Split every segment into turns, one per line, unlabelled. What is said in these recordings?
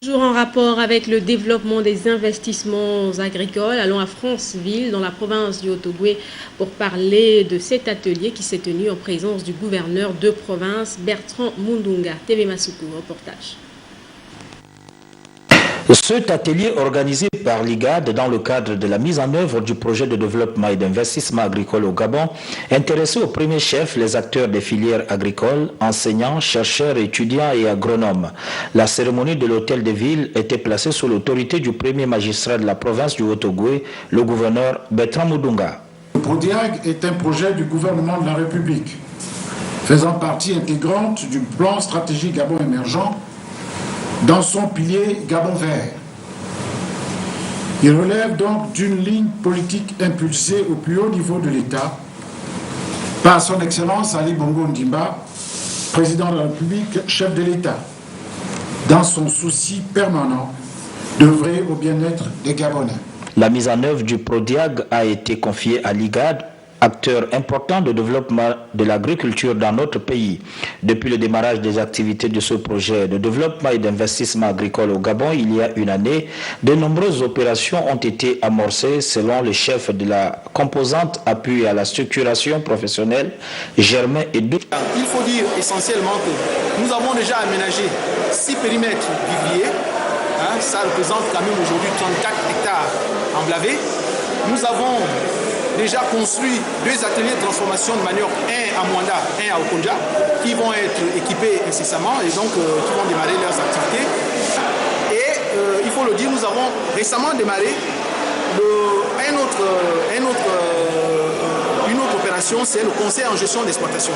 Toujours en rapport avec le développement des investissements agricoles, allons à Franceville, dans la province du Haut-Ogooué, pour parler de cet atelier qui s'est tenu en présence du gouverneur de province, Bertrand Mundunga. TV Masuku, reportage.
Cet atelier organisé par l'IGAD dans le cadre de la mise en œuvre du projet de développement et d'investissement agricole au Gabon intéressait au premier chef les acteurs des filières agricoles, enseignants, chercheurs, étudiants et agronomes. La cérémonie de l'hôtel de ville était placée sous l'autorité du premier magistrat de la province du Haut-Ogooué, le gouverneur Bertrand Mundunga.
Le PRODIAG est un projet du gouvernement de la République, faisant partie intégrante du plan stratégique Gabon émergent dans son pilier Gabon vert. Il relève donc d'une ligne politique impulsée au plus haut niveau de l'État par son Excellence Ali Bongo Ondimba, président de la République, chef de l'État, dans son souci permanent d'œuvrer au bien-être des Gabonais.
La mise en œuvre du PRODIAG a été confiée à l'IGAD, acteur important de développement de l'agriculture dans notre pays. Depuis le démarrage des activités de ce projet de développement et d'investissement agricole au Gabon, il y a une année, de nombreuses opérations ont été amorcées selon le chef de la composante appui à la structuration professionnelle, Germain Edou.
Il faut dire essentiellement que nous avons déjà aménagé 6 périmètres vivriers. Ça représente quand même aujourd'hui 34 hectares emblavés. Nous avons déjà construit 2 ateliers de transformation de manioc, un à Mwanda, un à Okonja, qui vont être équipés incessamment et donc qui vont démarrer leurs activités. Et il faut le dire, nous avons récemment démarré une autre opération, c'est le conseil en gestion d'exploitation.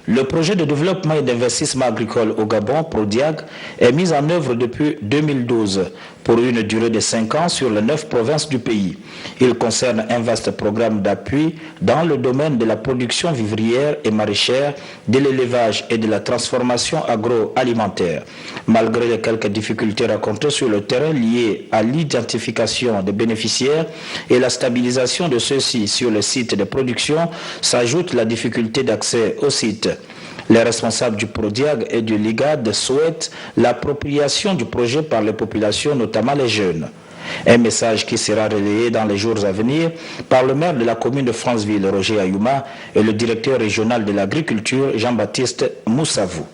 Le projet de développement et d'investissement agricole au Gabon, PRODIAG, est mis en œuvre depuis 2012 pour une durée de 5 ans sur les 9 provinces du pays. Il concerne un vaste programme d'appui dans le domaine de la production vivrière et maraîchère, de l'élevage et de la transformation agroalimentaire. Malgré les quelques difficultés rencontrées sur le terrain liées à l'identification des bénéficiaires et la stabilisation de ceux-ci sur le site de production, s'ajoute la difficulté d'accès au site. Les responsables du PRODIAG et du LIGAD souhaitent l'appropriation du projet par les populations, notamment les jeunes. Un message qui sera relayé dans les jours à venir par le maire de la commune de Franceville, Roger Ayouma, et le directeur régional de l'agriculture, Jean-Baptiste Moussavou.